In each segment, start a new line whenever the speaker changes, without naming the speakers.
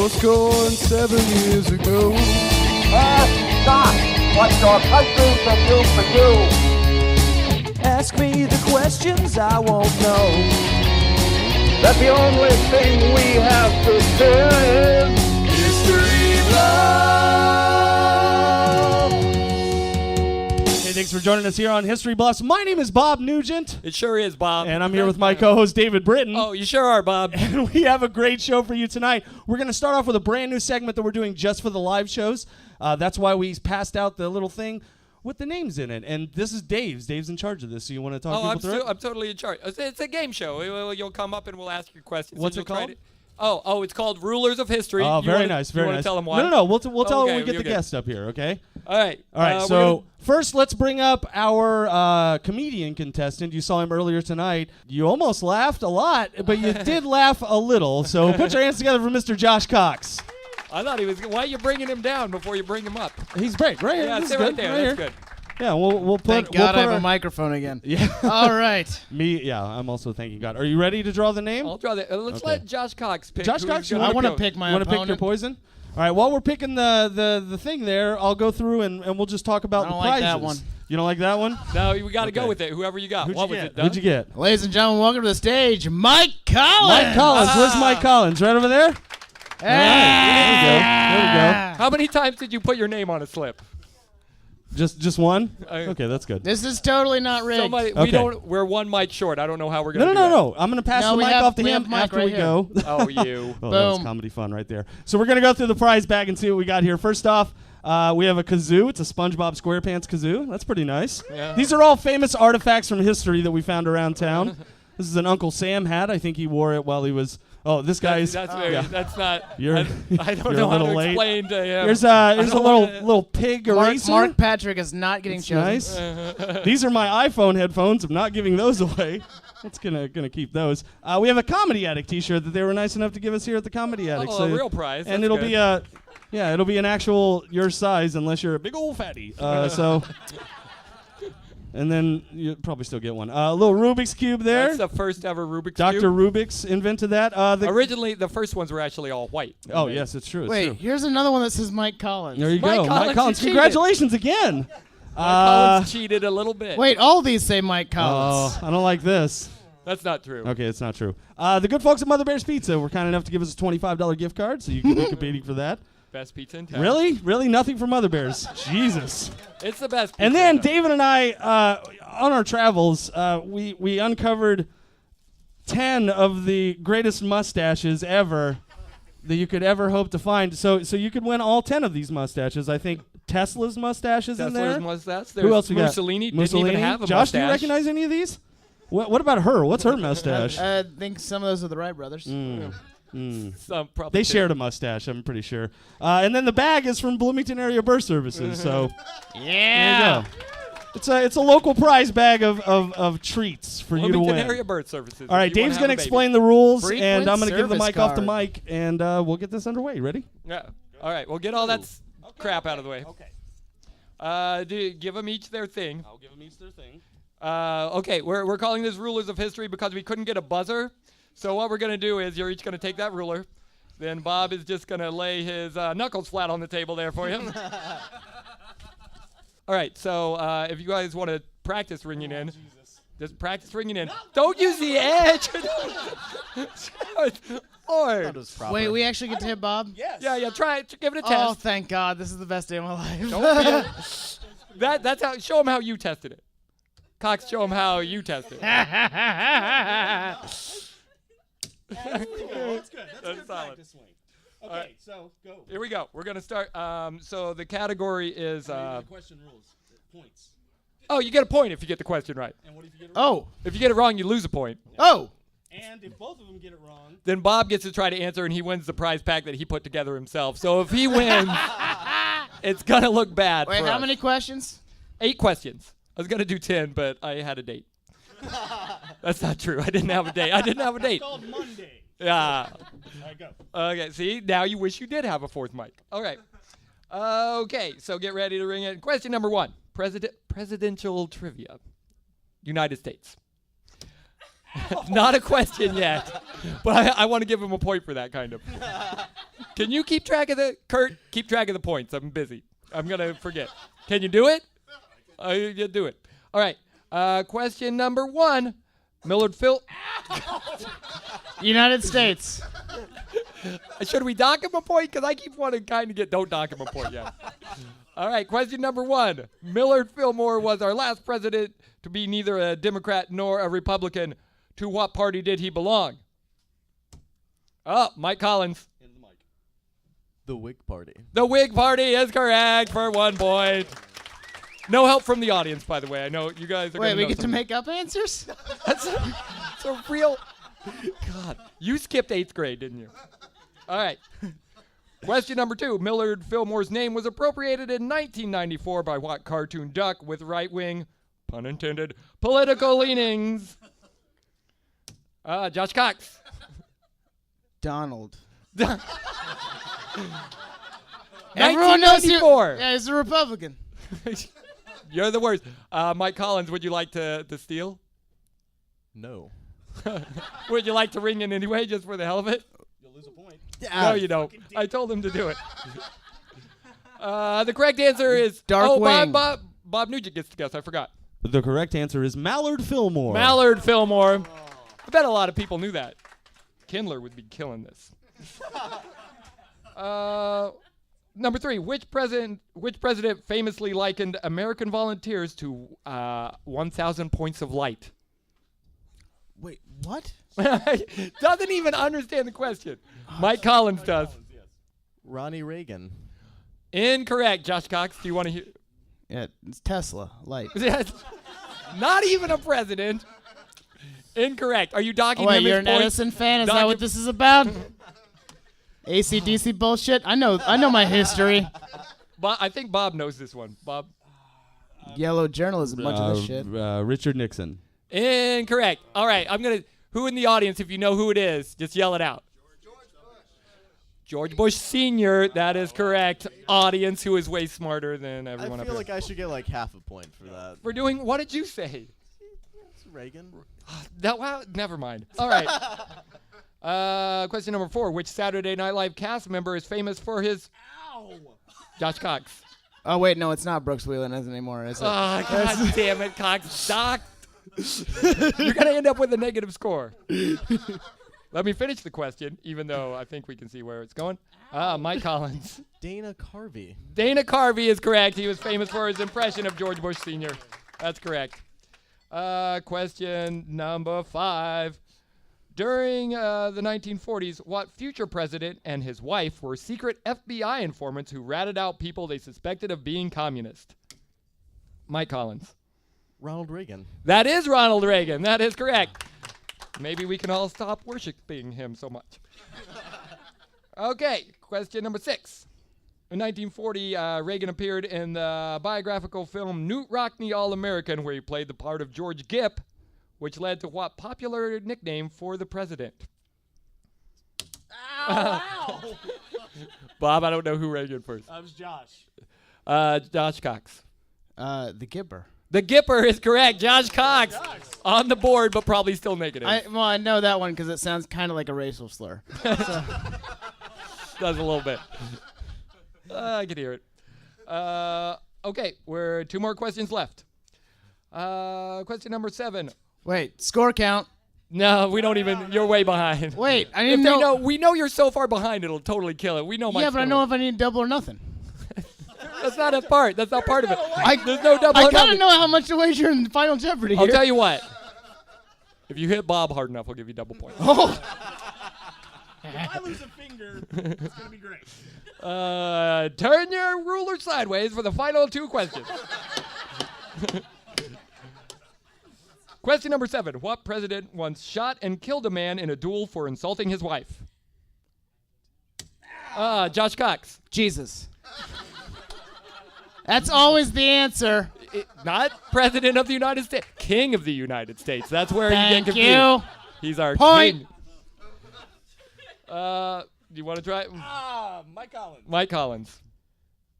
4 score and 7 years ago.
Ask not what your country can do for you.
Ask me the questions I won't know.
That the only thing we have to do is
History Bluffs.
Hey, thanks for joining us here on History Bluffs. My name is Bob Nugent.
It sure is, Bob.
And I'm here with my co-host, David Britton.
Oh, you sure are, Bob.
And we have a great show for you tonight. We're going to start off with a brand new segment that we're doing just for the live shows. That's why we passed out the little thing with the names in it. And this is Dave's. Dave's in charge of this. So you want to talk people through it?
I'm totally in charge. It's a game show. You'll come up and we'll ask you questions.
What's it called?
Oh, it's called Rulers of History.
Oh, very nice, very nice.
You want to tell them why?
No. We'll tell them when we get the
okay.
guest up here, okay?
All right.
All right, so first let's bring up our comedian contestant. You saw him earlier tonight. You almost laughed a lot, but you did laugh a little. So put your hands together for Mr. Josh Cox.
I thought he was. Why are you bringing him down before you bring him up?
He's great, right?
Yeah,
This
sit
is
right
good,
there.
right
That's
here.
good.
Yeah, we'll put.
Thank God I have a microphone again.
Yeah.
All right.
I'm also thanking God. Are you ready to draw the name?
I'll draw that. Let's
Okay.
let Josh Cox pick.
Josh
who
Cox,
he's
you
gonna
I want to
go.
pick my
You want to pick
opponent.
your poison? All right, while we're picking the thing there, I'll go through and we'll just talk about
I don't
the
like
prizes.
that one.
You don't like that one?
No, we got to
Okay.
go with it. Whoever you got.
Who'd
What
you
was
get?
it?
Who'd you get?
Ladies and gentlemen, welcome to the stage, Mike Collins.
Mike Collins. Where's Mike Collins? Right over there?
Hey.
There we go.
How many times did you put your name on a slip?
Just one?
I-
Okay, that's good.
This is totally not rigged.
Somebody,
Okay.
we're one mic short. I don't know how we're gonna.
No. I'm going to pass
No,
the
we
mic
have-
off to
we
him
have Mike
after
right
we
here.
go.
Oh, you.
Oh, that was
Boom.
comedy fun right there. So we're going to go through the prize bag and see what we got here. First off, we have a kazoo. It's a SpongeBob SquarePants kazoo. That's pretty nice.
Yeah.
These are all famous artifacts from history that we found around town. This is an Uncle Sam hat. I think he wore it while he was... Oh, this guy's...
That's not.
You're-
I don't
you're
know
a
how to
little late.
explain to him.
Here's a
don't
little
wanna-
little pig eraser.
Mark Patrick is not getting
It's
chosen.
nice. These are my iPhone headphones. I'm not giving those away. That's gonna keep those. We have a Comedy Addict T-shirt that they were nice enough to give us here at the Comedy Addict.
Oh, a real prize.
And
That's
it'll
good.
be it'll be an actual your size unless you're a big old fatty. And then you probably still get one. A little Rubik's Cube there.
That's the first ever Rubik's
Dr.
Cube.
Rubik's invented that.
Originally, the first ones were actually all white.
Oh yes, it's true. It's
Wait,
true.
here's another one that says Mike Collins.
There you
Mike
go,
Collins,
Mike Collins.
you cheated.
Congratulations again.
Collins cheated a little bit.
Wait, all these say Mike Collins.
Oh, I don't like this.
That's not true.
Okay, it's not true. The good folks at Mother Bear's Pizza were kind enough to give us a $25 gift card, so you can be competing for that.
Best pizza in town.
Really? Really? Nothing for Mother Bear's? Jesus.
It's the best.
And
pizza
then
in town.
David and I, on our travels, we uncovered 10 of the greatest mustaches ever that you could ever hope to find. So you could win all 10 of these mustaches. I think Tesla's mustache is in there.
Tesla's mustache.
Who
There's
else we got?
Mussolini didn't even have a
Josh,
mustache.
do you recognize any of these? What about her? What's her mustache?
I think some of those are the Wright brothers.
Some probably
They
two.
shared a mustache, I'm pretty sure. And then the bag is from Bloomington Area Birth Services. So there
Yeah.
you go. It's a local prize bag of treats for you to
Bloomington
win.
Area Birth Services.
All right,
if you wanna
Dave's
have
going to
a baby.
explain the rules,
Frequent
and I'm going to give the
service
mic off to
card.
Mike, and we'll get this underway. Ready?
Yeah. All right, we'll get all that crap out of the way.
Okay.
Give them each their thing.
I'll give them each their thing.
Okay, we're calling this Rulers of History because we couldn't get a buzzer. So what we're going to do is you're each going to take that ruler. Then Bob is just going to lay his knuckles flat on the table there for you. All right, so if you guys want to practice ringing in, just practice ringing in. Don't use the edge. Or,
Wait, we actually get to hit Bob?
yeah, try it. Give it a
Oh,
test.
thank God. This is the best day of my life.
Don't be that's how. Show him how you tested it. Cox, show him how you tested it.
That's good.
That's solid.
practice swing. Okay, so go.
Here we go. We're gonna start. So the category is.
Question rules. Points.
Oh, you get a point if you get the question right.
And what if you get it
Oh.
If you get it wrong, you lose a point.
Oh.
And if both of them get it wrong,
Then Bob gets to try to answer, and he wins the prize pack that he put together himself. So if he wins, it's gonna look bad.
Wait,
for
how
us.
many questions?
8 questions. I was gonna do 10, but I had a date. That's not true. I didn't have a date.
it's called Monday.
Yeah.
All right, go.
Okay, see, now you wish you did have a fourth mic. All right. Okay, so get ready to ring it. Question number 1. Presidential trivia. United States. Not a question yet, but I want to give him a point for that, kind of. Can you keep track of Kurt, keep track of the points. I'm busy. I'm going to forget. Can you do it? You do it. All right. Question number 1. Millard Phil.
United States.
Should we dock him a point? Because I keep wanting to kind of get don't dock him a point yet. All right. Question number 1. Millard Fillmore was our last president to be neither a Democrat nor a Republican. To what party did he belong? Oh, Mike Collins.
The Whig Party.
The Whig Party is correct for 1 point. No help from the audience, by the way. I know you guys are
Wait,
gonna
we
know
get to
something.
make up answers?
That's a real... God, you skipped 8th grade, didn't you? All right. Question number 2. Millard Fillmore's name was appropriated in 1994 by what cartoon duck with right-wing, pun intended, political leanings? Josh Cox.
Donald. Everyone knows you.
1994.
Yeah, he's a Republican.
You're the worst. Mike Collins, would you like to steal?
No.
Would you like to ring in anyway, just for the hell of it?
You'll lose a point.
No, you don't. I told him to do it. The correct answer is...
Dark Wing.
Bob Nugent gets to guess. I forgot.
The correct answer is Mallard Fillmore.
Mallard Fillmore. I bet a lot of people knew that. Kindler would be killing this. Number 3. Which president famously likened American volunteers to 1,000 points of light?
Wait, what?
Doesn't even understand the question. Mike Collins does.
Ronnie Reagan.
Incorrect. Josh Cox, do you want to hear?
Yeah, it's Tesla. Light.
Not even a president. Incorrect. Are you docking
Wait,
him
you're
his
an
points?
Edison fan? Is
Doc
that
him-
what this is about? AC/DC bullshit? I know my history.
I think Bob knows this one. Bob?
Yellow journalism, bunch of this shit.
Richard Nixon.
Incorrect. All right, who in the audience, if you know who it is, just yell it out. George Bush Sr., that is correct. Audience, who is way smarter than everyone
I
up
feel
here.
like I should get like half a point for that.
We're doing, what did you say?
It's Reagan.
Wow, never mind. All right. Question number 4. Which Saturday Night Live cast member is famous for his... Ow! Josh Cox.
Oh, wait, no, it's not Brooks Wheelan anymore, is it?
Oh, God damn it, Cox. Doc. You're going to end up with a negative score. Let me finish the question, even though I think we can see where it's going. Mike Collins.
Dana Carvey.
Dana Carvey is correct. He was famous for his impression of George Bush Sr. That's correct. Question number 5. During the 1940s, what future president and his wife were secret FBI informants who ratted out people they suspected of being communist? Mike Collins.
Ronald Reagan.
That is Ronald Reagan. That is correct. Maybe we can all stop worshiping him so much. Okay, question number 6. In 1940, Reagan appeared in the biographical film Newt Rockney All-American, where he played the part of George Gipp, which led to what popular nickname for the president? Ow! Bob, I don't know who Reagan first.
That was Josh.
Josh Cox.
The Gipper.
The Gipper is correct. Josh Cox on the board, but probably still negative.
I know that one because it sounds kind of like a racial slur.
Does a little bit. I can hear it. Okay, we're 2 more questions left. Question number 7.
Wait, score count.
No, we don't even. You're way behind.
Wait, I
If
didn't
they
know.
we know you're so far behind, it'll totally kill it. We know.
Yeah, but I know if I need double or nothing.
That's not a part. That's not part of it. There's no double.
I
or
gotta
nothing.
know how much to wager in Final Jeopardy
I'll
here.
tell you what. If you hit Bob hard enough, we'll give you double points.
Oh.
If I lose a finger, it's going to be great.
Turn your ruler sideways for the final 2 questions. Question number 7. What president once shot and killed a man in a duel for insulting his wife? Josh Cox.
Jesus. That's always the answer.
Not president of the United States. King of the United States. That's where you get
Thank
confused.
you.
He's our
Point.
king. Do you want to try?
Mike Collins.
Mike Collins.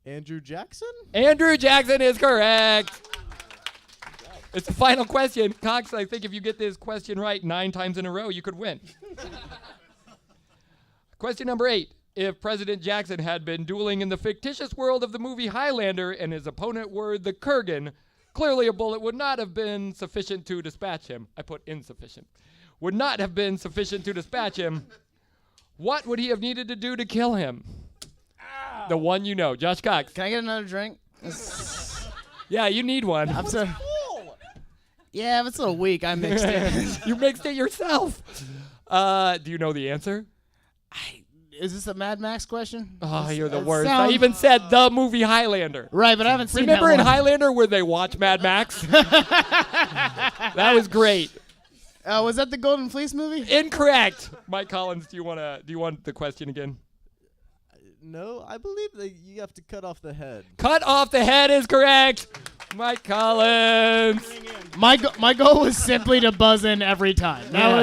Andrew Jackson?
Andrew Jackson is correct. It's the final question. Cox, I think if you get this question right 9 times in a row, you could win. Question number 8. if President Jackson had been dueling in the fictitious world of the movie Highlander and his opponent were the Kurgan, clearly a bullet would not have been sufficient to dispatch him. I put insufficient. Would not have been sufficient to dispatch him. What would he have needed to do to kill him? Ow. The one you know. Josh Cox.
Can I get another drink?
Yeah, you need one.
I'm sorry. Yeah, but it's a little weak. I mixed it.
You mixed it yourself. Do you know the answer?
Is this a Mad Max question?
Oh, you're the
It
worst.
sounds-
I even said the movie Highlander.
Right, but I haven't seen
Remember
that
in
one.
Highlander where they watch Mad Max? That was great.
Was that the Golden Fleece movie?
Incorrect. Mike Collins, do you want the question again?
No, I believe that you have to cut off the head.
Cut off the head is correct. Mike Collins.
My goal was simply to buzz in every time. That
Yeah.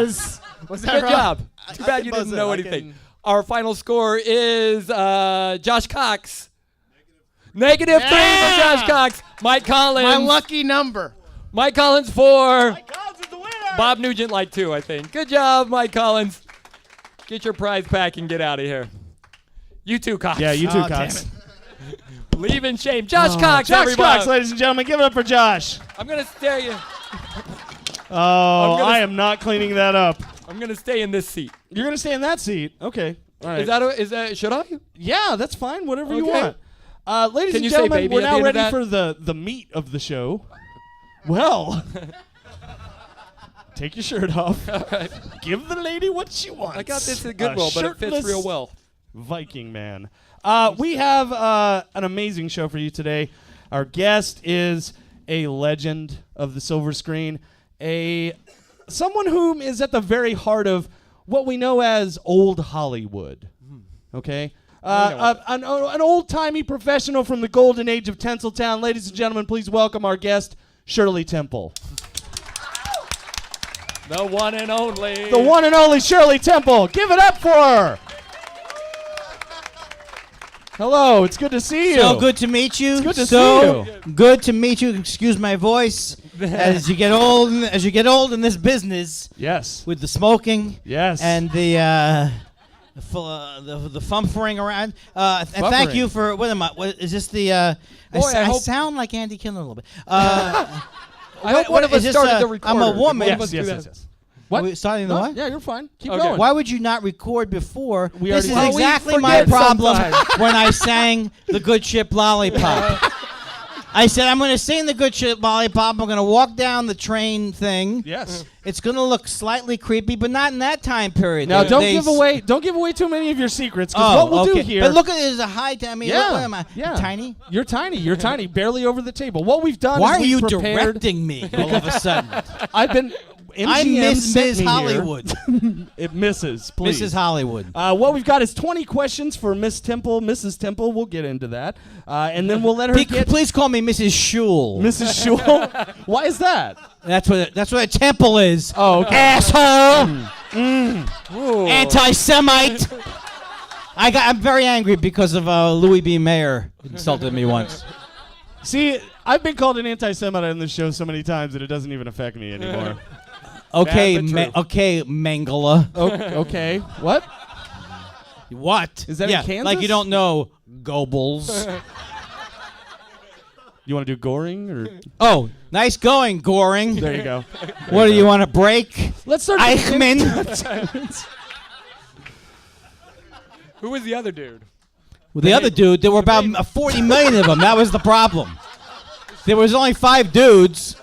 was that
Good
right?
job. Too
I
bad
can
you
buzz
didn't
in.
know
I
anything.
can-
Our final score is Josh Cox. Negative 3 for Josh Cox. Mike Collins.
My lucky number.
Mike Collins 4. Bob Nugent like 2, I think. Good job, Mike Collins. Get your prize pack and get out of here. You too, Cox.
Yeah, you too,
Oh, damn
Cox.
it.
Leave in shame. Josh Cox,
Josh
everybody.
Cox, ladies and gentlemen, give it up for Josh.
I'm going to stay.
Oh,
gonna
I
s-
am not cleaning that up.
I'm going to stay in this seat.
You're gonna stay in that seat. Okay. All right.
Is that should I?
Yeah, that's fine. Whatever you
Okay.
want. Ladies
Can
and
you say
gentlemen,
baby
we're
at the
now
end of
ready
that?
for the meat of the show. Well, take your shirt off.
All right.
Give the lady what she wants.
I got this at Goodwill, but it fits
shirtless
real well.
Viking man. We have an amazing show for you today. Our guest is a legend of the silver screen, someone whom is at the very heart of what we know as old Hollywood. Okay? An old-timey professional from the golden age of Tinseltown. Ladies and gentlemen, please welcome our guest, Shirley Temple.
The one and only.
The one and only Shirley Temple. Give it up for her. Hello, it's good to see you.
So good to meet you.
good to
so
see
good to meet you. Excuse my voice. As you get old in this business,
Yes.
with the smoking,
Yes.
and the fumfering around. And thank you for what am I? What is this? I
hope-
sound like Andy Kindler a little bit.
I hope one of us
is this,
started the recorder.
I'm a
Did
woman.
one of us
Yes,
do
yes,
that?
yes.
Are we starting the
No,
what?
yeah, you're fine. Keep
Okay.
going.
Why would you not record before?
We
This is
already did.
exactly
We
my
forget
problem
sometimes.
when I sang The Good Ship Lollipop. I said, I'm going to sing The Good Ship Lollipop. I'm going to walk down the train thing.
Yes.
It's going to look slightly creepy, but not in that time period.
Now, don't
They-
give away too many of your secrets. 'Cause
Oh,
what we'll
okay.
do here.
But look at it as a high. I mean,
yeah,
what am I?
yeah.
Tiny.
You're tiny. You're tiny. Barely over the table. What we've done.
Why
is
are you
we've prepared,
directing me all of a sudden?
I've been.
I'm
MGM
Miss
sent me here.
Hollywood.
It misses. Please.
Mrs. Hollywood.
What we've got is 20 questions for Miss Temple, Mrs. Temple. We'll get into that, and then we'll let her get
Please call me Mrs. Shule.
Mrs. Shule. Why is that?
That's what a temple is.
Oh, okay.
Asshole.
Ooh.
Anti-Semite. I'm very angry because of Louis B. Mayer insulted me once.
See, I've been called an anti-Semite on this show so many times that it doesn't even affect me anymore.
Okay,
Sad but true.
okay, Mangala.
Okay. What?
What?
Is that in
yeah,
Kansas?
like you don't know Goebbels.
You want to do Goring or?
Oh, nice going, Goring.
There you go.
What do you want to break?
Let's start.
Eichmann.
Who was the other dude?
Well, the other dude, there were about 40 million of them. That was the problem. There was only 5 dudes.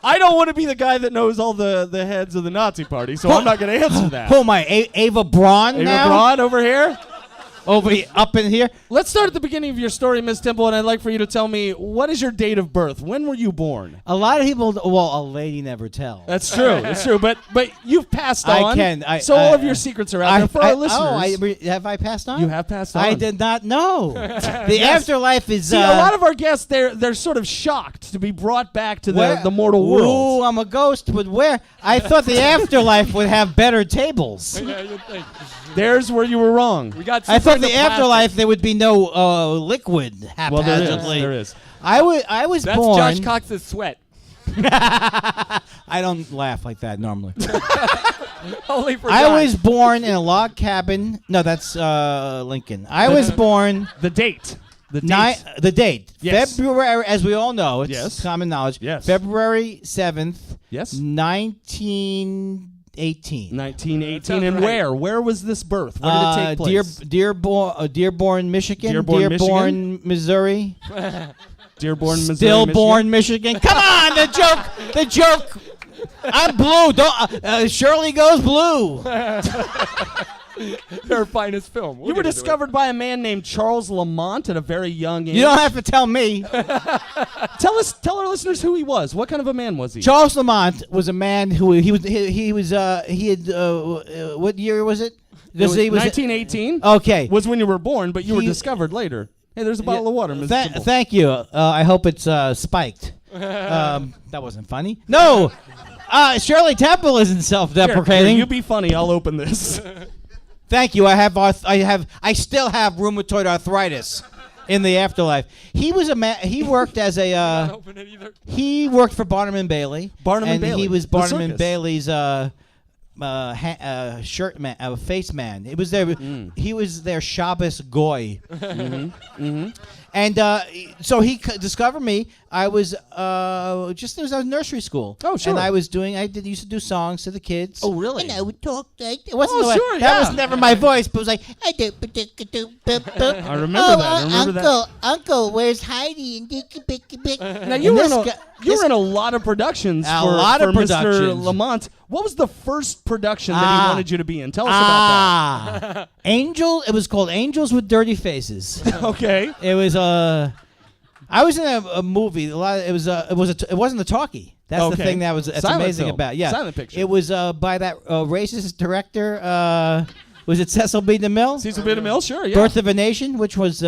I don't want to be the guy that knows all the heads of the Nazi party, so I'm not going to answer that.
Who am I? Ava Braun
Ava
now?
Braun over here.
Up in here?
Let's start at the beginning of your story, Miss Temple, and I'd like for you to tell me, what is your date of birth? When were you born?
A lot of people, well, a lady never tells.
That's true. That's true. But you've passed
I
on.
can.
So all of your secrets are out there for our listeners.
have I passed on?
You have passed on.
I did not know. The afterlife is.
See, a lot of our guests, they're sort of shocked to be brought back to
where-
the mortal world.
Ooh, I'm a ghost, but where? I thought the afterlife would have better tables.
Yeah, you'd think.
There's where you were wrong.
We got.
I
super
thought
into
the
plastic.
afterlife there would be no liquid
Well, there is.
haphazardly.
There is.
I was
That's
born.
Josh Cox's sweat.
I don't laugh like that normally.
Only for
I
guys.
was born in a log cabin. No, that's Lincoln. I was born
The date. The date.
the date.
Yes.
February, as we all know, it's
Yes.
common knowledge.
Yes.
February 7th,
Yes.
1918.
1918.
sounds
And
right.
where? Where was this birth? Where did it take place?
Dearborn, Michigan.
Dearborn,
Dearborn, Missouri.
Dearborn, Missouri.
Stillborn, Michigan. Come on, the joke. I'm blue. Don't Shirley goes blue.
Her finest film.
You were discovered by a man named Charles Lamont at a very young age.
You don't have to tell me.
Tell our listeners who he was. What kind of a man was he?
Charles Lamont was a man who he had what year was it?
It was
He was
1918
okay.
was when you were born, but you were
He-
discovered later. Hey, there's a bottle of water, Mr. Temple.
Thank you. I hope it's spiked. That wasn't funny. No, Shirley Temple isn't
Here,
self-deprecating.
you be funny. I'll open this.
Thank you. I still have rheumatoid arthritis in the afterlife. He was a man. He worked as a.
Open it either.
He worked for Barnum and Bailey.
Barnum and
and
Bailey,
he was
the
Barnum and
circus.
Bailey's shirt man, face man. It was their. He was their Shabbos goy. And so he discovered me. I was just there was a nursery school.
Oh, sure.
And I used to do songs to the kids.
Oh, really?
And I would talk like it wasn't
Oh,
the way,
sure,
that
yeah.
was never my voice, but it was like I do.
I remember that. I remember that.
Uncle, where's Heidi?
Now you were in a lot of productions.
A
for,
lot of
for
productions.
Mr. Lamont. What was the first production that he wanted you to be in? Tell us about
Angel. It was called Angels with Dirty Faces.
that. Okay.
It was I was in a movie. It wasn't a talkie. That's the
Okay.
thing that's
Silent
amazing
film.
about. Yeah,
Silent picture.
It was by that racist director. Was it Cecil B. DeMille?
Cecil B. DeMille, sure, yeah.
Birth of a Nation, which was.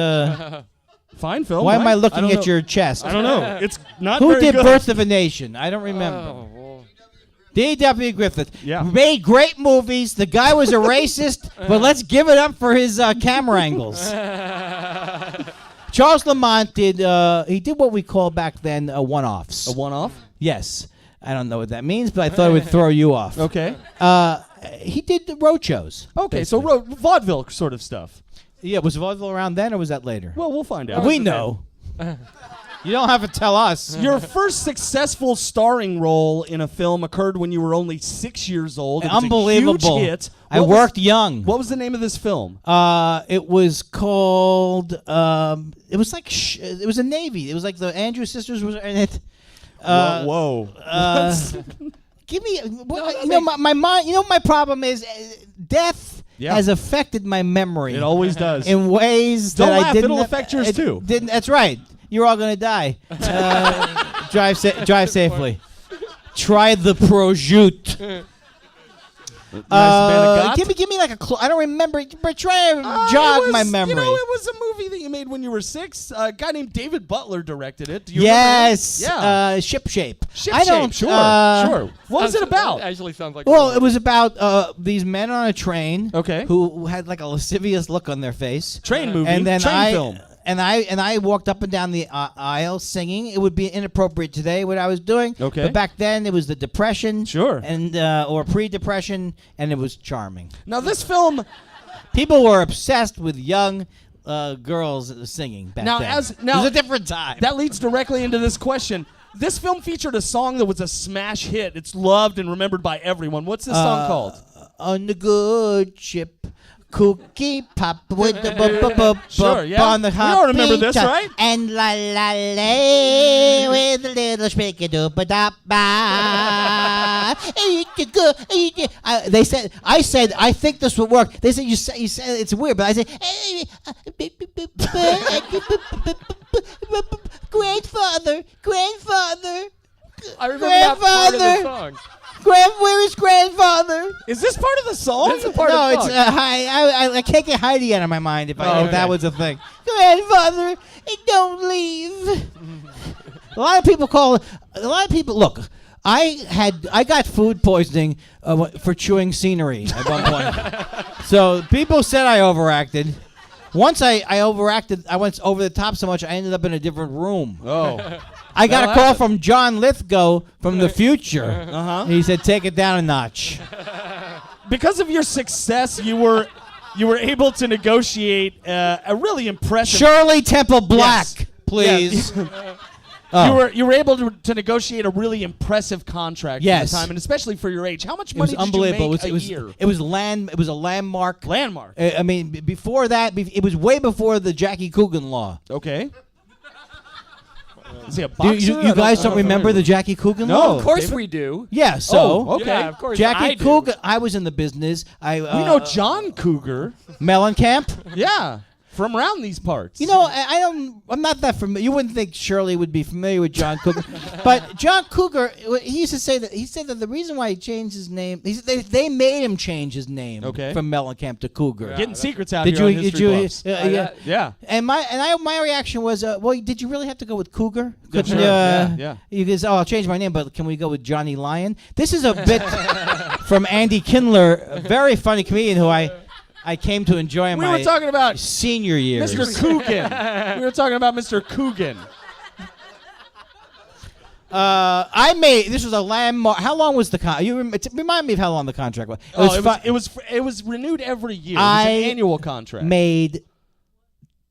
Fine film.
Why am I
right?
looking
don't
at
know.
your chest?
I don't know. It's not
Who
very
did
good.
Birth of a Nation? I don't remember.
Oh, well.
D.W. Griffith.
Yeah.
Made great movies. The guy was a racist, but let's give it up for his camera angles. Charles Lamont did. He did what we call back then one-offs.
A one-off?
Yes. I don't know what that means, but I thought it would throw you off.
Okay.
He did the road shows.
Okay, so vaudeville sort of stuff.
Yeah, was vaudeville around then, or was that later?
Well, we'll find out.
We know. You don't have to tell us.
Your first successful starring role in a film occurred when you were only 6 years old. It was
Unbelievable.
a huge hit.
I worked young.
What was the name of this film?
It was called. It was like. It was a Navy. It was like the Andrews sisters was in it.
Whoa.
Give me. My mind. You know, my problem is death has affected my memory.
It always does.
In ways
Don't
that
laugh,
I didn't.
it'll affect yours
it
too.
Didn't. That's right. You're all gonna die. Drive safely. Try the prosciutto. Give me like a clue. I don't remember. But try to jog my memory.
You know, it was a movie that you made when you were 6. A guy named David Butler directed it. Do you
Yes.
remember him? Yeah.
Ship Shape.
Ship
I
Shape,
don't.
sure. Sure. What was it
That
about?
actually sounds like.
Well, it was about these men on a train.
Okay.
Who had like a lascivious look on their face.
Train movie.
And then
train
I
film.
and I walked up and down the aisle singing. It would be inappropriate today what I was doing.
Okay.
But back then it was the Depression.
Sure.
And or pre-Depression, and it was charming.
Now, this film.
People were obsessed with young girls singing back
Now,
then.
now
it was a different time.
That leads directly into this question. This film featured a song that was a smash hit. It's loved and remembered by everyone. What's this song called?
On the good ship. Cookie pop with the
Sure, yeah.
on the
We all remember this,
pizza.
right?
And la la lay with a little spiky doopa da ba. They said, I think this would work. They said, you said it's weird, but I said, grandfather.
I remember that part of the
Grandfather.
song.
Where is grandfather?
Is this part of the song?
That's a part
No,
of the
it's
song.
I can't get Heidi out of my mind if
Oh,
if that
okay.
was a thing. Grandfather, don't leave. A lot of people look. I got food poisoning for chewing scenery at one point. So people said I overacted. Once I overacted, I went over the top so much I ended up in a different room.
Oh.
I got a
That'll
call
happen.
from John Lithgow from the future.
Uh-huh.
He said, "Take it down a notch."
Because of your success, you were able to negotiate a really impressive.
Shirley Temple Black,
Yes.
please.
You were able to negotiate a really impressive contract
Yes.
for the time, and especially for your age. How much
It was
money did
unbelievable.
you make
it was
a year?
it was a landmark.
Landmark.
I mean, before that, it was way before the Jackie Coogan law.
Okay. Is he a
Do
boxer?
you guys don't remember the Jackie Coogan
No.
law?
Of course
David?
we do.
Yeah. So
Oh, okay.
Yeah, of course I
Jackie
do.
Coogan. I was in the business.
We know John Cougar.
Mellencamp.
Yeah. From around these parts.
You know, I don't. I'm not that familiar. You wouldn't think Shirley would be familiar with John Cougar, but John Cougar. He used to say that. He said that the reason why he changed his name. They made him change his name.
Okay.
From Mellencamp to Cougar.
Getting secrets out
Did
here
you?
on
Did
History
you?
Buffs.
Yeah.
Yeah.
And my reaction was, well, did you really have to go with Cougar? Couldn't
sure.
you?
Yeah.
You guys, I'll change my name, but can we go with Johnny Lyon? This is a bit from Andy Kindler, a very funny comedian who I came to enjoy in
We
my
were talking about
senior years.
Mr. Coogan. We were talking about Mr. Coogan.
This was a landmark. How long was the remind me of how long the contract was.
It was renewed every year. It
I
was an annual contract.
made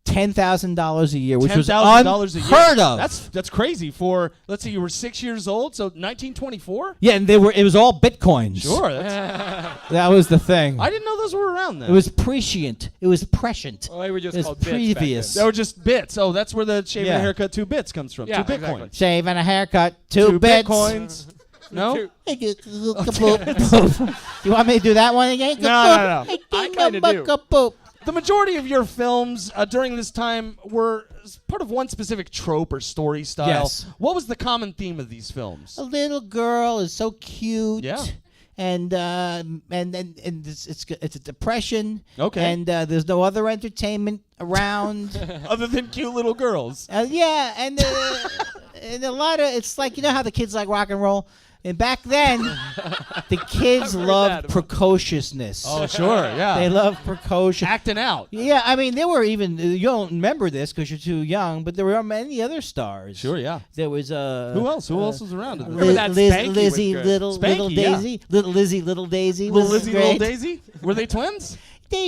$10,000 a year, which was
$10,000 a year.
unheard of.
That's crazy for, let's say you were 6 years old, so 1924?
Yeah, and it was all bitcoins.
Sure.
That was the thing.
I didn't know those were around then.
It was prescient. It was prescient.
Well, they were just
It was
called bits back then.
previous.
They were just bits. Oh, that's where the shaving
Yeah.
and haircut 2 bits comes from.
Yeah,
2 bitcoins.
exactly.
Shave and a haircut, two bits.
bitcoins. No?
Two.
You want me to do that one again?
No.
I kinda do.
The majority of your films during this time were part of one specific trope or story style.
Yes.
What was the common theme of these films?
A little girl is so cute.
Yeah.
And it's a depression.
Okay.
And there's no other entertainment around.
Other than cute little girls.
Yeah, and a lot of it's like, you know how the kids like rock and roll. And back then, the kids
I've heard
loved
that.
precociousness.
Oh, sure, yeah.
They love precocious.
Acting out.
Yeah, I mean, there were even, you don't remember this because you're too young, but there were many other stars.
Sure, yeah.
There was
Who else? Who else was around?
Remember that Spanky was
Lizzie,
good.
little
Spanky, yeah.
Daisy, little Lizzie, little Daisy,
Little
was
Lizzie,
great.
Little Daisy? Were they twins?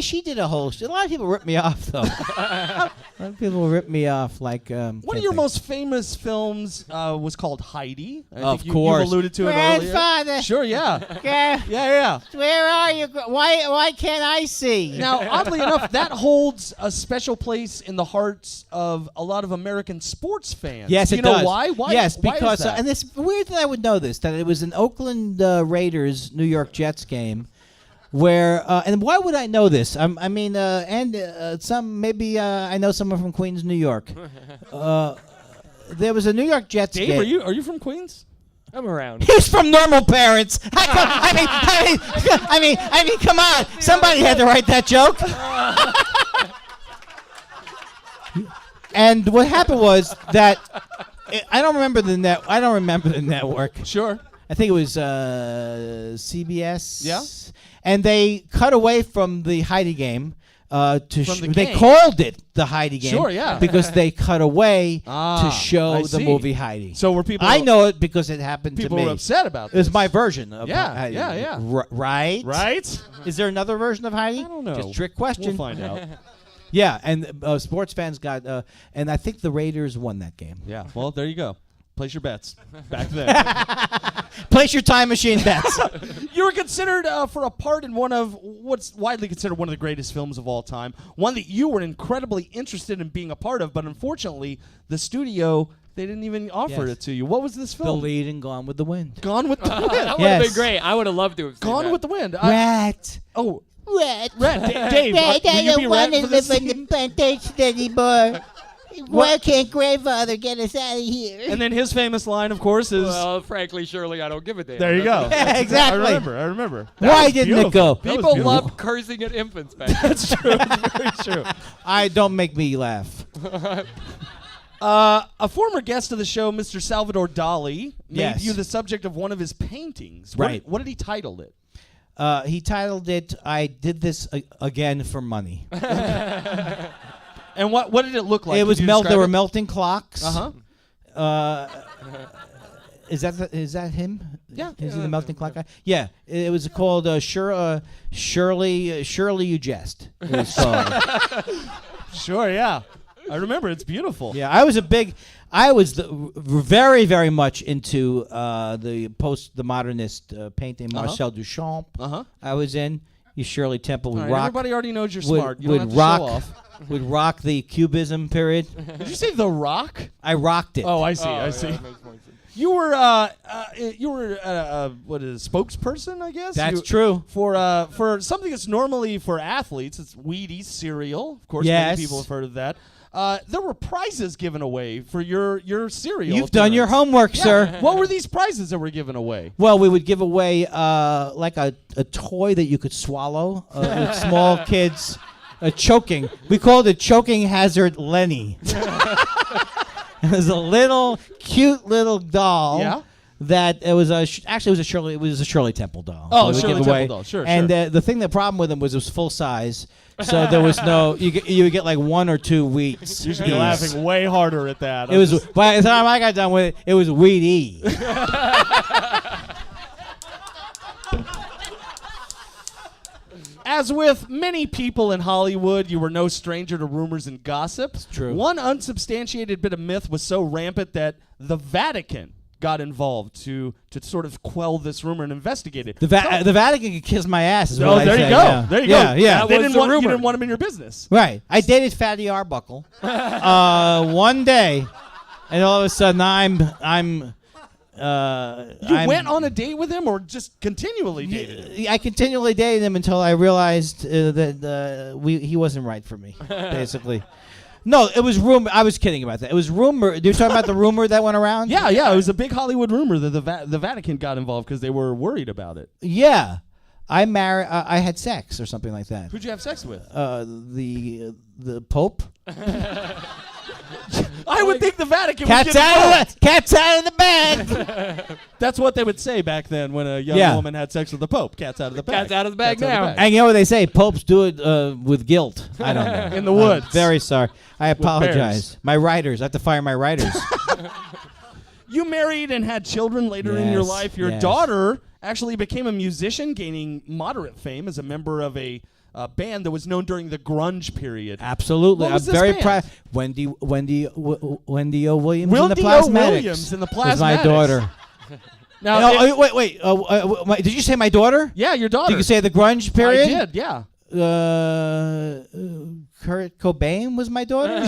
She did a whole. A lot of people ripped me off though. A lot of people ripped me off. Like
One of your most famous films was called Heidi. I
Of
think
course.
You alluded to it earlier.
Grandfather.
Sure, yeah.
Yeah.
Yeah.
Where are you? Why can't I see?
Now, oddly enough, that holds a special place in the hearts of a lot of American sports fans.
Yes,
Do you
it
know
does.
why?
Yes,
why is
because
that?
and it's weird that I would know this, that it was an Oakland Raiders New York Jets game, where and why would I know this? Some maybe I know someone from Queens, New York. There was a New York Jets
Dave,
game.
are you from Queens?
I'm around.
He's from normal parents. I mean, come on. Somebody had to write that joke. And what happened was that I don't remember the network.
Sure.
I think it was CBS.
Yeah.
And they cut away from the Heidi game. They
game.
called it the Heidi game.
Sure, yeah.
Because they cut away to
I
show the
see.
movie Heidi.
So were people?
I know it because it happened to
people
me.
were upset about
It was
this.
my version of
Yeah,
Heidi.
yeah.
Right?
Right?
Is there another version of Heidi?
I don't know.
Just a trick question.
We'll find out.
Yeah, and sports fans got, and I think the Raiders won that game.
Yeah. Well, there you go. Place your bets. Back then.
Place your time machine bets.
You were considered for a part in one of what's widely considered one of the greatest films of all time. One that you were incredibly interested in being a part of, but unfortunately, the studio, they didn't even offer
Yes.
it to you. What was this
The
film?
lead in Gone with the Wind.
Gone with the Wind.
That would have
Yes.
been great. I would have loved to have seen
Gone
that.
with the Wind.
Rat.
Oh,
Rat.
Dave, will you be Rat for this?
plantation anymore. Why can't grandfather get us out of here?
And then his famous line, of course, is
Well, frankly, Shirley, I don't give a damn.
there you go.
Yeah, exactly.
I remember. That
Why
was
didn't it
beautiful.
go?
That was
People
beautiful.
love cursing at infants back then.
That's true. Very true.
I don't make me laugh.
A former guest of the show, Mr. Salvador Dali, made
Yes.
you the subject of one of his paintings.
Right.
What did he title it?
He titled it, I Did This Again for Money.
And what did it look like?
It was
Could you
There were
describe
melting clocks.
Uh-huh.
Is that him?
Yeah.
Is he the melting clock guy? Yeah. It was called Shirley. Shirley, you jest. It was called.
Sure, yeah. I remember. It's beautiful.
Yeah, I was very, very much into the modernist painting. Marcel Duchamp.
Uh-huh.
I was in. Shirley Temple would
All right,
rock.
everybody already knows you're
would-
smart. You don't have to
rock-
show off.
Would rock the Cubism period.
Did you say The Rock?
I rocked it.
Oh, I see.
Oh,
I see.
yeah, that makes more sense.
You were what is spokesperson, I guess.
That's true.
For something that's normally for athletes. It's Wheaties cereal. Of course,
Yes.
many people have heard of that. There were prizes given away for your cereal.
You've done your
appearance.
homework,
Yeah.
sir.
What were these prizes that were given away?
Well, we would give away like a toy that you could swallow. With small kids choking. We called it choking hazard Lenny. It was a little cute little doll.
Yeah.
That it was actually it was a Shirley Temple doll.
Oh,
we would
Shirley
give away.
Temple doll. Sure.
And
sure.
the thing, the problem with them was it was full size, so there was no you would get like 1 or 2 wheats.
You should be
each.
laughing way harder at that.
It was by the time I got done with it, it was Wheatie.
As with many people in Hollywood, you were no stranger to rumors and gossip.
true.
One unsubstantiated bit of myth was so rampant that the Vatican got involved to sort of quell this rumor and investigate it.
The Vatican could kiss my ass. Is
Oh,
what I
there you
say,
go.
yeah.
There you
Yeah,
go.
yeah.
They
was
didn't
the
want, you
rumor.
didn't want him in your business.
Right. I dated Fatty Arbuckle one day, and all of a sudden I'm
You went on a date with him or just continually dated him?
I continually dated him until I realized that he wasn't right for me, basically. No, it was rumor. I was kidding about that. It was rumor. You're talking about the rumor that went around?
Yeah, it was a big Hollywood rumor that the Vatican got involved because they were worried about it.
Yeah. I had sex or something like that.
Who'd you have sex with?
The Pope.
I would think the Vatican would
Cat's
get involved.
out of the bag.
That's what they would say back then when a young
Yeah.
woman had sex with the Pope. Cat's out of the bag.
Cat's out of the bag
Cat's out
now.
of the bag.
And you know what they say? Popes do it with guilt. I don't know.
In the woods.
I'm very sorry. I
bears.
apologize. My writers. I have to fire my writers.
You married and had children later in your
Yes,
life. Your
yes.
daughter actually became a musician, gaining moderate fame as a member of a band that was known during the grunge period.
Absolutely.
What was
I'm
this
very
band?
proud. Wendy O. Williams
Wendy
in the
O.
Plasmatics.
Williams in the
was my
Plasmatics.
daughter.
Now,
Wait. Did you say my daughter?
yeah, your daughter.
Did you say the grunge period?
I did, yeah.
Kurt Cobain was my daughter.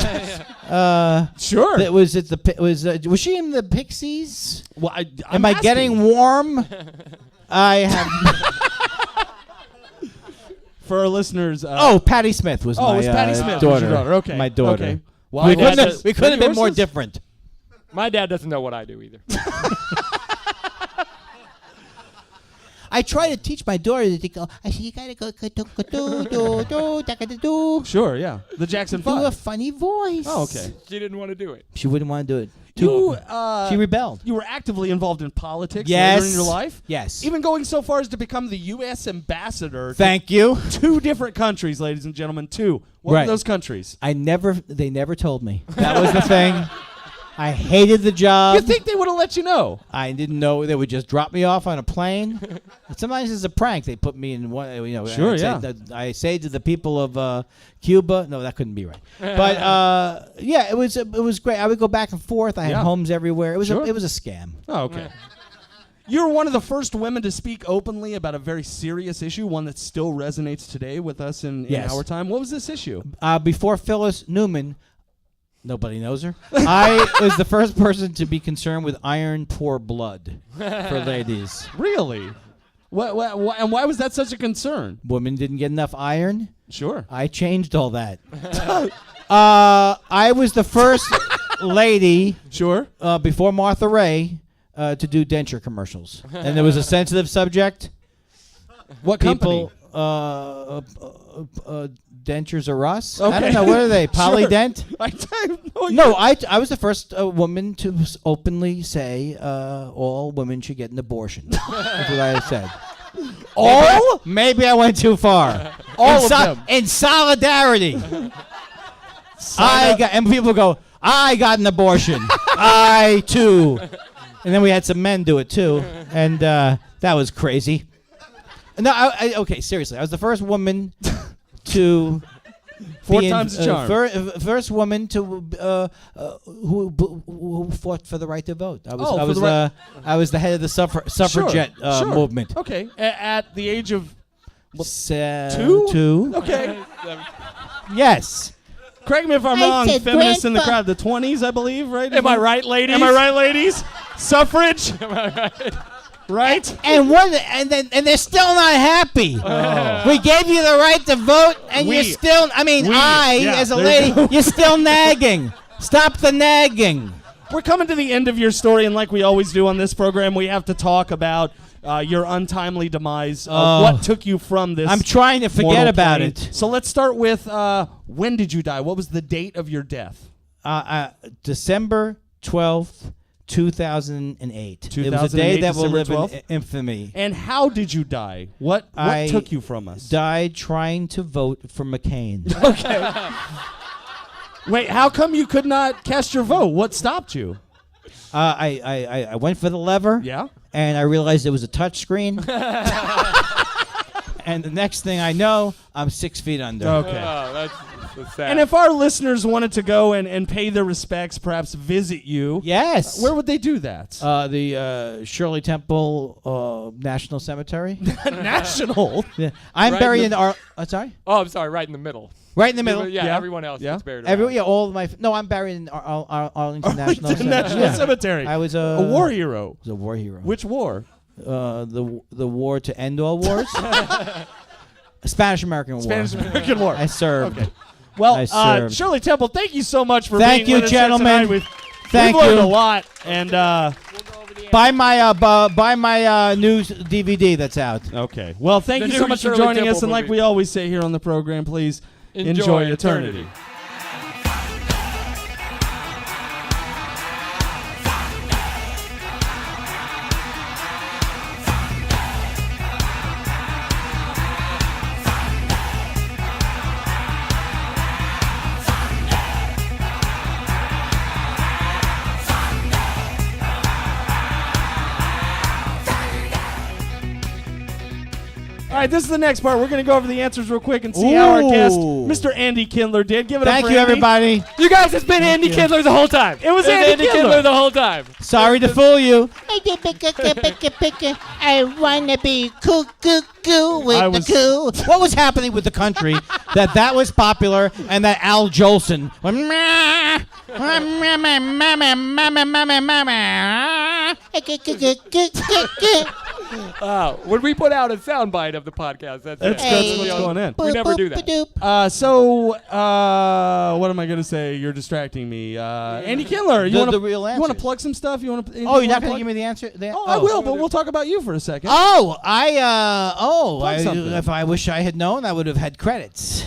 Sure.
Was she in the Pixies?
Well,
Am I getting warm? I have.
For our listeners.
Patty Smith was my
it was Patty Smith.
daughter.
Was your daughter. Okay.
My daughter.
Okay. Well,
We
My dad
couldn't have,
does-
we couldn't have been more
yours is?
different.
My dad doesn't know what I do either.
I try to teach my daughter to go. I said, you gotta go.
Sure, yeah. The Jackson
Do a
5.
funny voice.
Oh, okay.
She didn't want to do it.
She wouldn't want to do it.
She
rebelled.
You were actively involved in politics
Yes.
later in your life?
Yes.
Even going so far as to become the U.S. ambassador
Thank you.
to 2 different countries, ladies and gentlemen. 2. What
Right.
were those countries?
They never told me. That was the thing. I hated the job.
You think they would have let you know?
I didn't know they would just drop me off on a plane. Sometimes it's a prank. They put me in one.
Sure,
I say to the people of Cuba. No, that couldn't be right. But yeah, it was great. I would go back and forth. I had
Yeah.
homes everywhere. It was
Sure.
it was a scam.
Oh, okay. You're one of the first women to speak openly about a very serious issue, one that still resonates today with us in
Yes.
our time. What was this issue?
Before Phyllis Newman. Nobody knows her. I was the first person to be concerned with iron poor blood for ladies.
Really? And why was that such a concern?
Women didn't get enough iron.
Sure.
I changed all that. I was the first lady
Sure.
before Martha Ray to do denture commercials, and it was a sensitive subject.
What company?
People, Dentures Are Us.
Okay.
I don't know, what are they?
Sure.
Polydent.
I have no idea.
No, I was the first woman to openly say all women should get an abortion. That's what I said.
All?
Maybe I went too far.
All of them.
In solidarity. And people go, I got an abortion. I too. And then we had some men do it too, and that was crazy. No, okay, seriously, I was the first woman to.
Four times the charm.
First woman to who fought for the right to vote. I was the head of the suffragette movement.
Okay, at the age of
two.
Okay.
Yes.
Correct me if I'm wrong. Feminists in the crowd, the 20s, I believe, right?
Am I right, ladies?
Am I right, ladies? Suffrage.
Am I right?
Right?
And they're still not happy.
Oh.
We gave you the right to vote, and you're still. As a lady, you're still nagging. Stop the nagging.
We're coming to the end of your story, and like we always do on this program, we have to talk about your untimely demise. What took you from this?
I'm trying to forget about it.
So let's start with when did you die? What was the date of your death?
December 12th. 2008. It was a day that will live in infamy.
And how did you die? What took you from us?
Died trying to vote for McCain.
Okay. Wait, how come you could not cast your vote? What stopped you?
I went for the lever.
Yeah.
And I realized it was a touch screen. And the next thing I know, I'm 6 feet under.
Okay.
Oh, that's sad.
And if our listeners wanted to go and pay their respects, perhaps visit you.
Yes.
Where would they do that?
The Shirley Temple National Cemetery.
National?
Yeah. I'm
Right
buried
in
in
the-
our. Sorry?
Oh, I'm sorry. Right in the middle.
Right in the middle.
Yeah, everyone else
Yeah.
is buried around.
All of my. No, I'm buried in Arlington National Cemetery.
National Cemetery.
I was
a war hero.
Was a war hero.
Which war?
The war to end all wars. Spanish-American War.
Spanish-American War.
I served.
Okay. Well,
I served.
Shirley Temple, thank you so much for
Thank
being
you,
with us here
gentlemen.
tonight.
Thank
we've learned
you.
a lot, and
buy my news DVD that's out.
okay. Well, thank
The
you so
new
much for
Shirley
joining
Temple
us, and like
movie.
we always say here on the program, please
Enjoy
eternity.
eternity.
All right, this is the next part. We're going to go over the answers real quick and see how our guest,
Ooh.
Mr. Andy Kindler, did. Give it up
Thank
for
you,
Andy.
everybody.
You guys, it's been Andy Kindler the whole time.
It was Andy Kindler.
the whole time.
Sorry to fool you.
I wanna be coo with the coo.
What was happening with the country that was popular and that Al Jolson went,
When we put out a soundbite of the podcast, that's
That's what's going in.
We never do that.
What am I going to say? You're distracting me. Andy Kindler, you
The
want to
real
You want to
answers.
plug some stuff? You want to?
Oh, you're not going to give me the answer?
I will, but we'll talk about you for a second.
If
something.
I wish I had known, I would have had credits.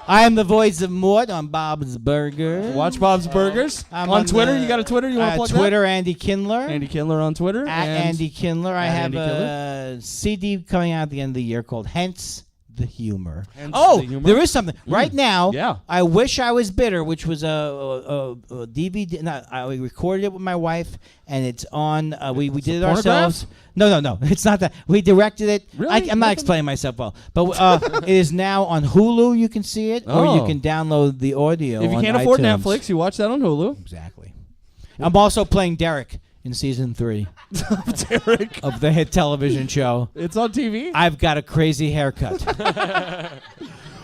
I am the voice of Mort on Bob's Burger.
Watch Bob's Burgers
I'm
on Twitter.
the-
You got a Twitter? You want to plug
Twitter, Andy Kindler.
that? Andy Kindler on Twitter.
At
and
Andy Kindler. I
at
have
Andy
a CD coming out at the end of the year called Hence the Humor.
Hence
Oh,
the Humor?
there is something. Right now,
Yeah.
I Wish I Was Bitter, which was a DVD. No, I recorded it with my wife, and it's on. We did it
phonograph?
ourselves. No. It's not that. We directed it.
Really?
I'm not
Nothing?
explaining myself well. But it is now on Hulu. You can see it. Or you
Oh.
can download the audio
If you
on
can't afford
iTunes.
Netflix, you watch that on Hulu.
Exactly. I'm also playing Derek in season 3
Derek,
of the hit television show.
it's on TV.
I've got a crazy haircut.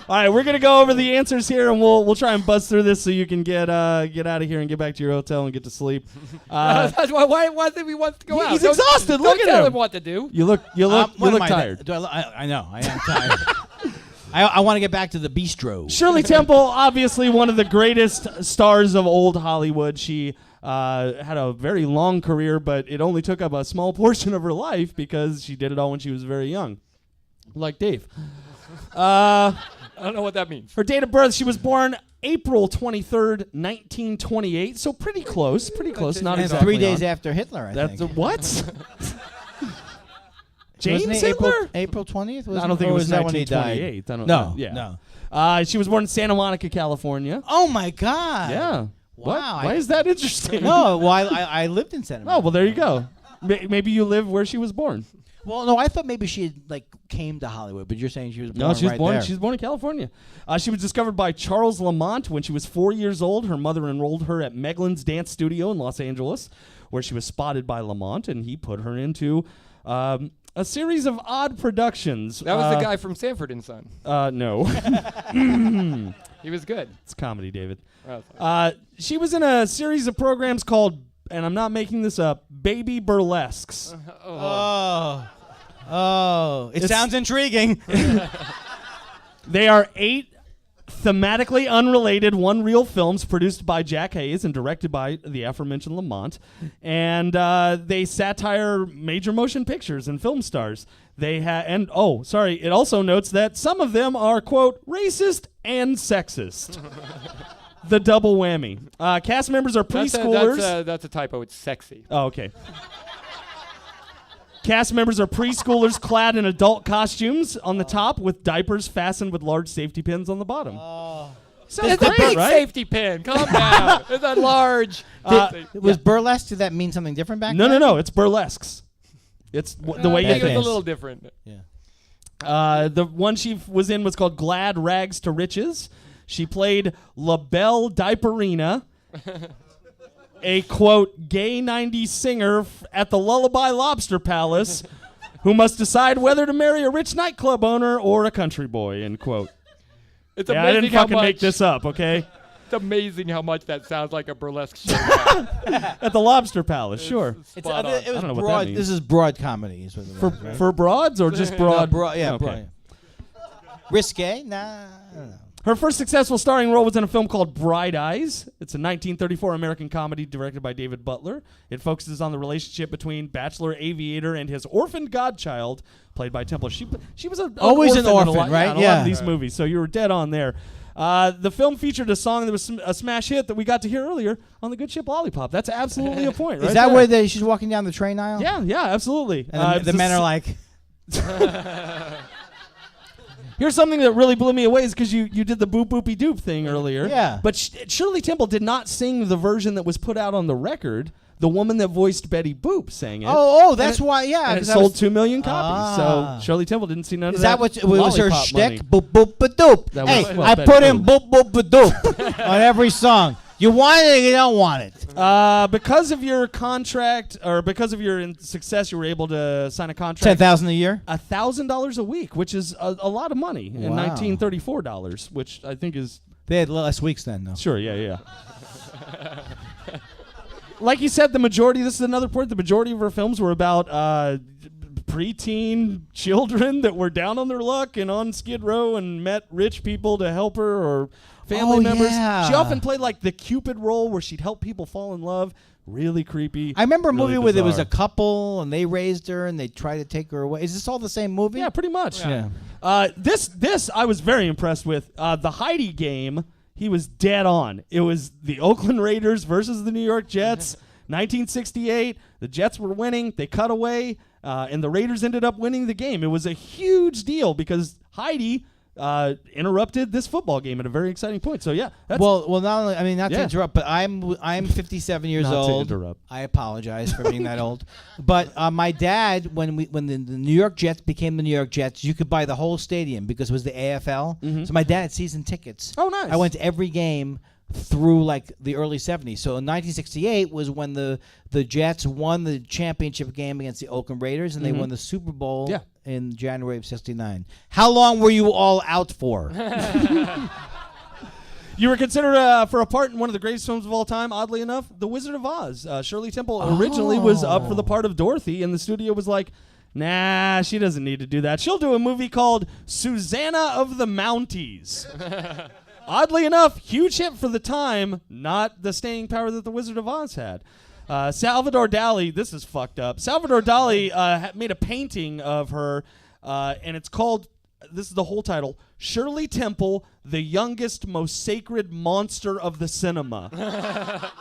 All right, we're gonna go over the answers here, and we'll try and buzz through this so you can get out of here and get back to your hotel and get to sleep.
That's why did he want to go out?
He's
Don't-
exhausted. Look
don't
at
tell
him.
him what to do.
You look
What am I-
tired.
I know. I am tired. I want to get back to the bistro.
Shirley Temple, obviously one of the greatest stars of old Hollywood. She had a very long career, but it only took up a small portion of her life because she did it all when she was very young, like Dave.
I don't know what that means.
Her date of birth, she was born April 23rd, 1928, so pretty close, not
And
exactly
3 days
on.
after Hitler, I
That's
think.
what? James
Wasn't it
Hitler?
April 20th?
I don't think it was
that when he died.
1928. I don't
No,
know. Yeah.
no.
She was born in Santa Monica, California.
Oh my God!
Yeah. What?
Wow,
Why is that interesting?
No, well, I lived in Santa Monica.
Oh, well, there you go. Maybe you live where she was born.
Well, no, I thought maybe she had, like came to Hollywood, but you're saying she was born
No, she was
right
born.
there.
She was born in California. She was discovered by Charles Lamont when she was 4 years old. Her mother enrolled her at Meglin's Dance Studio in Los Angeles, where she was spotted by Lamont, and he put her into a series of odd productions.
That was the guy from Sanford and Son.
No.
He was good.
It's comedy, David.
Oh,
She was in a series of programs called, and I'm not making this up, Baby Burlesques.
It sounds intriguing.
They are 8 thematically unrelated one-reel films produced by Jack Hayes and directed by the aforementioned Lamont. And they satire major motion pictures and film stars. It also notes that some of them are, quote, racist and sexist. The double whammy. Cast members are preschoolers.
That's a typo. It's sexy.
Oh, okay. Cast members are preschoolers clad in adult costumes on the top with diapers fastened with large safety pins on the bottom. Sounds
It's a
great,
big
right?
safety pin. Calm down. It's a large.
Was burlesque, did that mean something different back
No,
then?
no. It's burlesques. It's the way
I
you
think it was
think.
a little different.
The one she was in was called Glad Rags to Riches. She played La Belle Diaperina, a, quote, gay 90s singer at the Lullaby Lobster Palace who must decide whether to marry a rich nightclub owner or a country boy, end quote.
It's
Yeah, I
amazing
didn't
how
fucking
much.
make this up, okay?
It's amazing how much that sounds like a burlesque show.
At the Lobster Palace, sure.
Spot on.
It was
I don't know what that
broad.
means.
This is broad comedy. Is what it was, right?
For broads or just broad?
Yeah,
Okay.
broad. Risque? Nah, I don't know.
Her first successful starring role was in a film called Bright Eyes. It's a 1934 American comedy directed by David Butler. It focuses on the relationship between bachelor aviator and his orphaned godchild, played by Temple. She was
Always an
orphan in a
orphan,
lot,
right?
Yeah, in a lot
Yeah.
of these movies. So you were dead on there. The film featured a song that was a smash hit that we got to hear earlier on the Good Ship Lollipop. That's absolutely a point, right?
Is that
there.
where she's walking down the train aisle?
Yeah, absolutely.
And the men are like,
Here's something that really blew me away is because you did the boop boopy doop thing earlier.
Yeah.
But Shirley Temple did not sing the version that was put out on the record. The woman that voiced Betty Boop sang it.
that's why, yeah.
And it
'cause that
sold
was-
2 million copies.
Ah.
So Shirley Temple didn't see none of
Is
that.
that what was her
lollipop money.
shtick? Boop boop ba doop.
That
Hey,
was- well,
I
Betty
put in
Boop.
boop boop ba doop on every song. You want it or you don't want it.
Because of your contract or because of your success, you were able to sign a contract.
$10,000 a year.
$1,000 a week, which is a lot of money in
Wow.
1934 dollars, which I think is
They had less weeks then, though.
sure. Yeah. Like you said, this is another point. The majority of her films were about preteen children that were down on their luck and on Skid Row and met rich people to help her or family members.
yeah.
She often played like the Cupid role where she'd help people fall in love. Really creepy.
I remember a
really
movie where there was
bizarre.
a couple and they raised her and they tried to take her away. Is this all the same movie?
Yeah, pretty much.
Yeah.
This I was very impressed with. The Heidi game, he was dead on. It was the Oakland Raiders versus the New York Jets, 1968. The Jets were winning. They cut away, and the Raiders ended up winning the game. It was a huge deal because Heidi interrupted this football game at a very exciting point. So yeah, that's
Well, not only, I mean, not to
Yeah.
interrupt, but I'm 57 years
Not to
old.
interrupt.
I apologize for being that old. But my dad, when the New York Jets became the New York Jets, you could buy the whole stadium because it was the AFL. So my dad had season tickets.
Oh, nice.
I went to every game through like the early 70s. So in 1968 was when the Jets won the championship game against the Oakland Raiders, and they won the Super Bowl
Yeah.
in January of 69. How long were you all out for?
You were considered for a part in one of the greatest films of all time, oddly enough, The Wizard of Oz. Shirley Temple originally was up for the part of Dorothy, and the studio was like, nah, she doesn't need to do that. She'll do a movie called Susanna of the Mounties. Oddly enough, huge hit for the time, not the staying power that The Wizard of Oz had. Salvador Dali, this is fucked up. Salvador Dali made a painting of her, and it's called, this is the whole title, Shirley Temple, the youngest, most sacred monster of the cinema.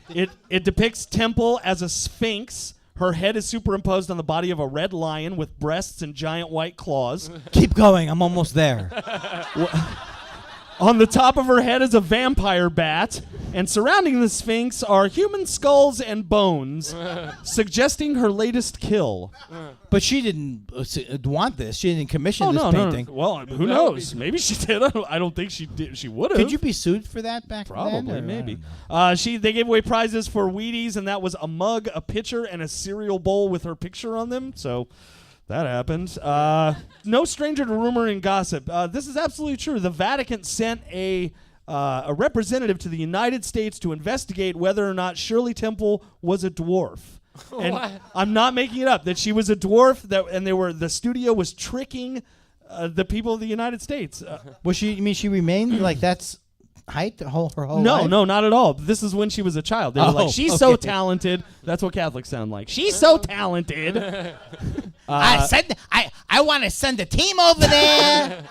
It depicts Temple as a sphinx. Her head is superimposed on the body of a red lion with breasts and giant white claws.
Keep going. I'm almost there.
On the top of her head is a vampire bat, and surrounding the Sphinx are human skulls and bones, suggesting her latest kill.
But she didn't want this. She didn't commission this painting.
No. Well, who knows? Maybe she did. I don't think she did. She would have.
Could you be sued for that back then?
Probably,
or
maybe. They gave away prizes for Wheaties, and that was a mug, a pitcher, and a cereal bowl with her picture on them. So that happened. No stranger to rumor and gossip. This is absolutely true. The Vatican sent a representative to the United States to investigate whether or not Shirley Temple was a dwarf. And
What?
I'm not making it up. That she was a dwarf. The studio was tricking the people of the United States.
Was she? You mean she remained like that's height her whole
No,
life?
no, not at all. This is when she was a child. They were like, she's so talented. That's what Catholics sound like. She's so talented.
I want to send a team over there.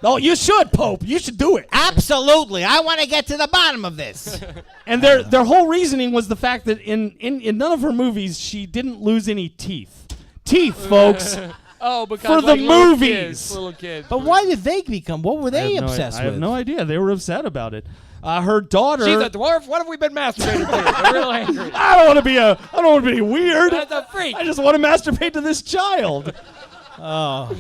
Oh, you should, Pope. You should do it.
Absolutely. I want to get to the bottom of this.
And their whole reasoning was the fact that in none of her movies she didn't lose any teeth. Teeth, folks.
Oh, because
For the
like little
movies.
kids, little kids.
But why did they become? What were they obsessed
I
with?
have no idea. They were upset about it. Her daughter.
She's a dwarf. What have we been masturbating to? They're real angry.
I don't want to be weird.
That's a freak.
I just want to masturbate to this child.
Oh.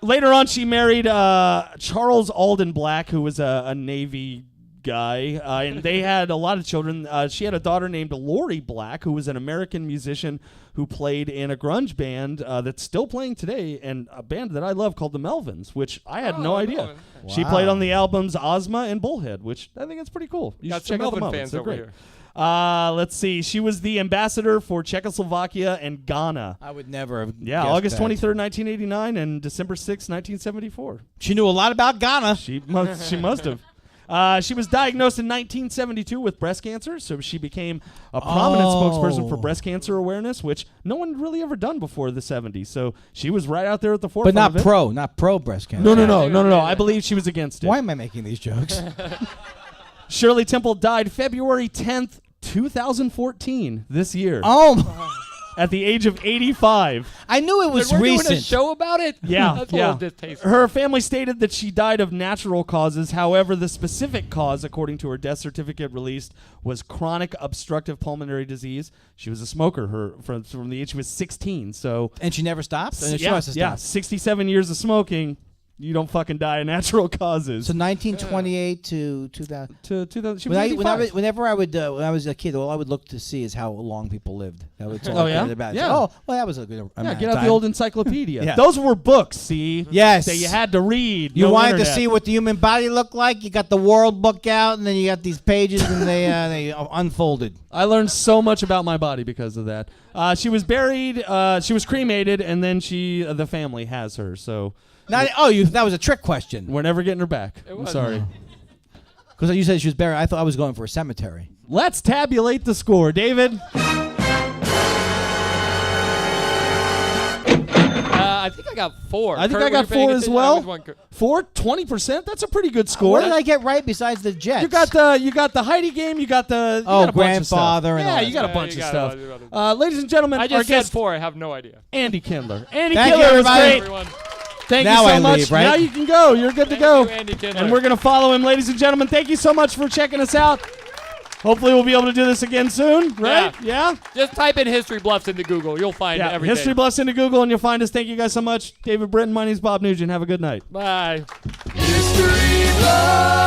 Later on, she married Charles Alden Black, who was a Navy guy, and they had a lot of children. She had a daughter named Lori Black, who was an American musician who played in a grunge band that's still playing today, and a band that I love called the Melvins, which I had no idea.
Wow.
She played on the albums Ozma and Bullhead, which I think is pretty cool. You
Got
should
some
check out the
Melvin
Melvins.
fans
They're
over
great.
here.
Let's see. She was the ambassador for Czechoslovakia and Ghana.
I would never have.
Yeah,
guessed
August
that.
23rd, 1989, and December 6th, 1974.
She knew a lot about Ghana.
She must have. She was diagnosed in 1972 with breast cancer, so she became a prominent spokesperson for breast cancer awareness, which no one had really ever done before the 70s. So she was right out there at the forefront.
But
of it.
not pro breast cancer.
No. I believe she was against it.
Why am I making these jokes?
Shirley Temple died February 10th, 2014, this year, at the age of 85.
I knew it was
We're
recent.
doing a show about it?
Yeah,
That's a
yeah.
little distasteful.
Her family stated that she died of natural causes. However, the specific cause, according to her death certificate released, was chronic obstructive pulmonary disease. She was a smoker from the age she was 16. So,
And she never stopped? She
yeah,
must have
yeah,
stopped.
67 years of smoking. You don't fucking die of natural causes.
So 1928 to 2000.
To 2000, she was 85.
Whenever I was a kid, all I would look to see is how long people lived. That was all
Oh,
I
yeah?
cared about.
Yeah.
Oh, well, that was a good
Yeah,
amount
get
of
out
time.
the old encyclopedia.
Yeah.
Those were books, see?
Yes.
That you had to read.
You
No
wanted
internet.
to see what the human body looked like. You got the World Book out, and then you got these pages, and they unfolded.
I learned so much about my body because of that. She was buried. She was cremated, and then the family has her. So
That was a trick question.
we're never getting her back. I'm
was.
sorry.
Because you said she was buried. I thought I was going for a cemetery.
Let's tabulate the score, David.
I think I got 4.
I think
Kurt,
I
were
got
you paying
4 as
attention? I
well.
was one, Kurt.
4, 20%. That's a pretty good
What
score.
did I get right besides the Jets?
You got the Heidi game. You got the you got a bunch of stuff.
grandfather and
Yeah,
all
you
that.
got a bunch
you
of
got
stuff.
it.
Ladies and gentlemen,
I
our
just said
guest
4. I have no idea.
Andy Kindler. Andy
Thank you,
Kindler was
everybody.
great.
Everyone.
Thank
Now
you so
I
much.
leave, right?
Now you can go. You're good to go.
You, Andy Kindler.
And we're going to follow him, ladies and gentlemen. Thank you so much for checking us out. Hopefully we'll be able to do this again soon, right? Yeah?
Just type in History Bluffs into Google. You'll find
Yeah.
everything.
History Bluffs into Google and you'll find us. Thank you guys so much. David Britton, my name's Bob Nugent. Have a good night.
Bye.
History Bluffs.